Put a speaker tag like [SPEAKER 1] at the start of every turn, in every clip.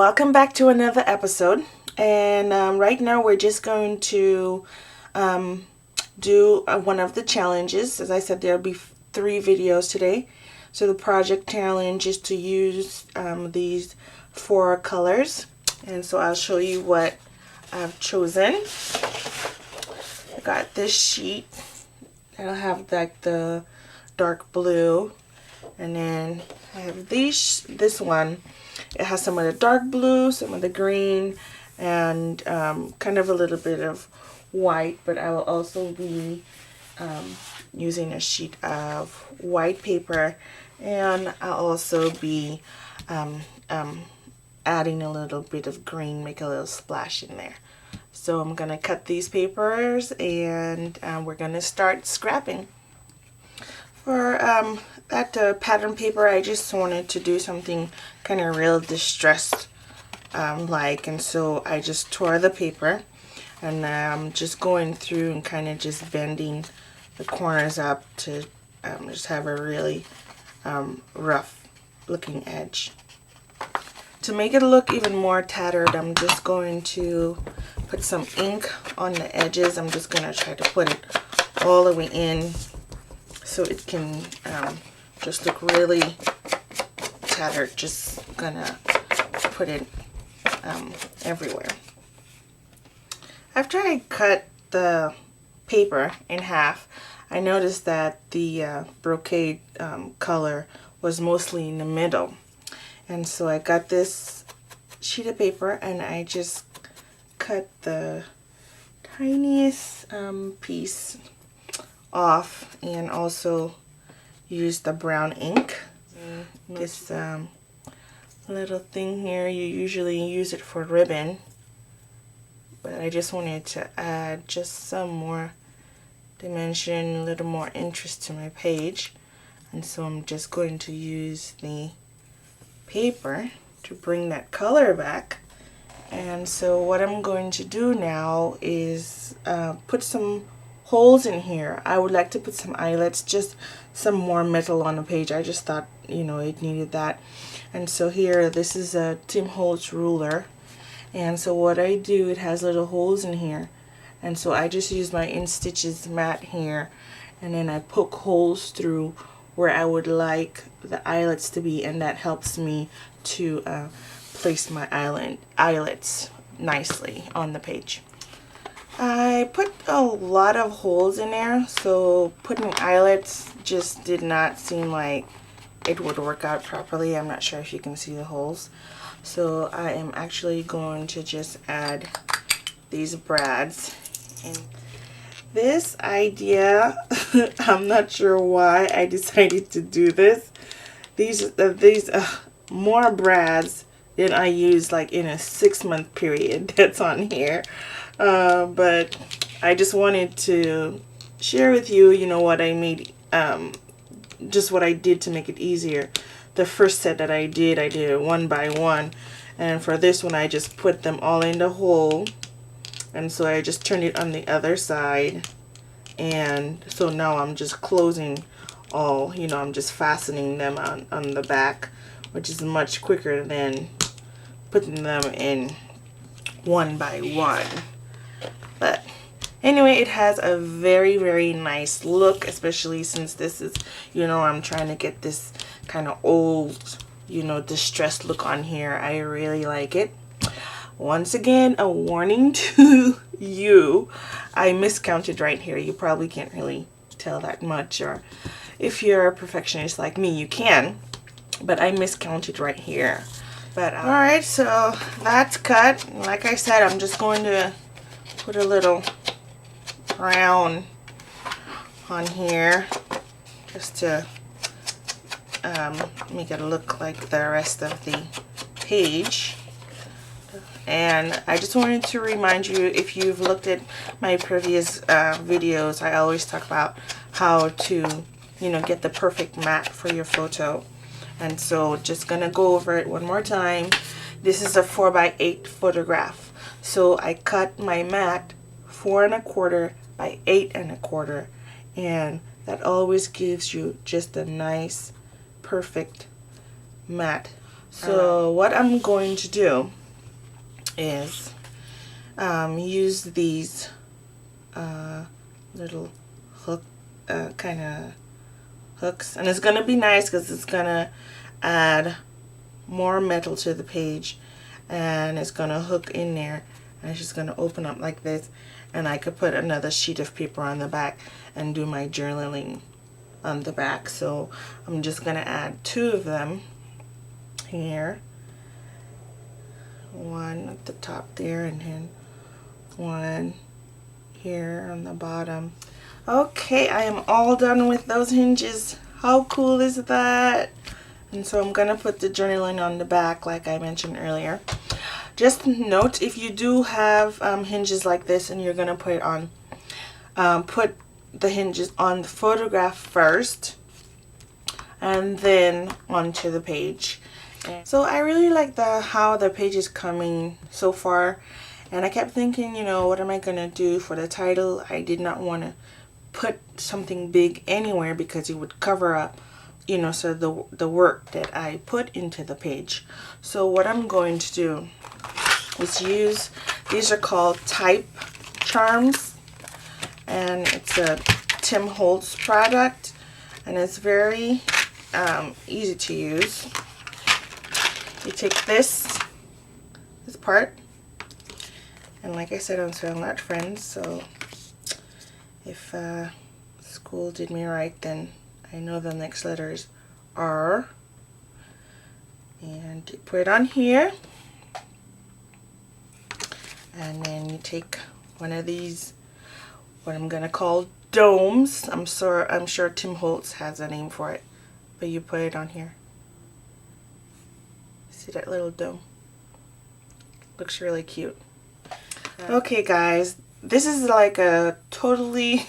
[SPEAKER 1] Welcome back to another episode, and right now we're just going to do one of the challenges. As I said, there'll be 3 videos today. So the project challenge is to use these 4 colors, and so I'll show you what I've chosen. I got this sheet. It'll have like the dark blue, and then I have this one. It has some of the dark blue, some of the green, and kind of a little bit of white, but I will also be using a sheet of white paper, and I'll also be adding a little bit of green, make a little splash in there. So I'm going to cut these papers, and we're going to start scrapping. For that pattern paper, I just wanted to do something kind of real distressed like, and so I just tore the paper, and I'm just going through and kind of just bending the corners up to just have a really rough looking edge. To make it look even more tattered, I'm just going to put some ink on the edges. I'm just going to try to put it all the way in so it can just look really tattered. Just gonna put it everywhere. After I cut the paper in half, I noticed that the brocade color was mostly in the middle, and so I got this sheet of paper and I just cut the tiniest piece off, and also use the brown ink. This little thing here, you usually use it for ribbon, but I just wanted to add just some more dimension, a little more interest to my page, and so I'm just going to use the paper to bring that color back. And so what I'm going to do now is put some holes in here. I would like to put some eyelets, just some more metal on the page. I just thought, you know, it needed that. And so here, this is a Tim Holtz ruler, and so what I do, it has little holes in here, and so I just use my InStitches mat here, and then I poke holes through where I would like the eyelets to be, and that helps me to place my eyelets nicely on the page. I put a lot of holes in there, so putting eyelets just did not seem like it would work out properly. I'm not sure if you can see the holes. So I am actually going to just add these brads. And this idea, I'm not sure why I decided to do this. These more brads than I use like in a 6-month period that's on here. But I just wanted to share with you, you know, what I made, just what I did to make it easier. The first set that I did it 1 by 1, and for this one I just put them all in the hole, and so I just turned it on the other side, and so now I'm just closing all, you know, I'm just fastening them on the back, which is much quicker than putting them in 1 by 1. But anyway, it has a very, very nice look, especially since this is, you know, I'm trying to get this kind of old, you know, distressed look on here. I really like it. Once again, a warning to you. I miscounted right here. You probably can't really tell that much, or if you're a perfectionist like me, you can, but I miscounted right here. But alright, so that's cut. Like I said, I'm just going to put a little brown on here just to make it look like the rest of the page. And I just wanted to remind you, if you've looked at my previous videos, I always talk about how to, you know, get the perfect mat for your photo. And so just gonna go over it one more time. This is a 4 by 8 photograph. So I cut my mat 4 1/4 by 8 1/4, and that always gives you just a nice, perfect mat So what I'm going to do is use these little hook kind of hooks, and it's going to be nice because it's going to add more metal to the page, and it's going to hook in there, and it's just going to open up like this, and I could put another sheet of paper on the back and do my journaling on the back. So I'm just going to add 2 of them here, one at the top there, and then one here on the bottom. Okay, I am all done with those hinges. How cool is that? And so I'm gonna put the journaling on the back like I mentioned earlier. Just note, if you do have hinges like this and you're gonna put it on, put the hinges on the photograph first and then onto the page. So I really like how the page is coming so far, and I kept thinking, you know, what am I gonna do for the title? I did not want to put something big anywhere because it would cover up, you know, so the work that I put into the page. So what I'm going to do is use, these are called type charms, and it's a Tim Holtz product, and it's very easy to use. You take this part, and like I said, I'm still not friends, so if school did me right, then I know the next letters are. And you put it on here, and then you take one of these, what I'm gonna call domes. I'm sure Tim Holtz has a name for it, but you put it on here. See that little dome? Looks really cute. Okay guys, this is like a totally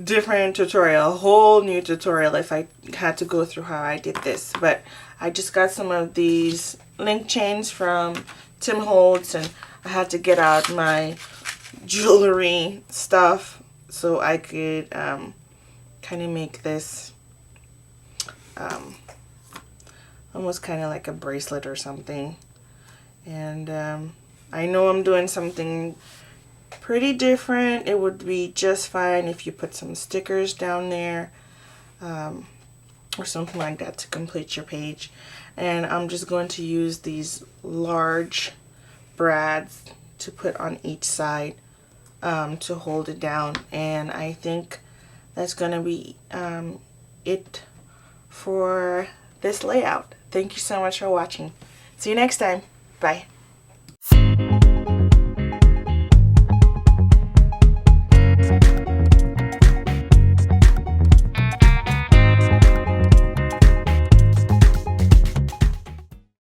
[SPEAKER 1] different tutorial, a whole new tutorial if I had to go through how I did this. But I just got some of these link chains from Tim Holtz, and I had to get out my jewelry stuff so I could kind of make this almost kind of like a bracelet or something. And I know I'm doing something pretty different. It would be just fine if you put some stickers down there or something like that to complete your page. And I'm just going to use these large brads to put on each side to hold it down. And I think that's going to be it for this layout. Thank you so much for watching. See you next time. Bye.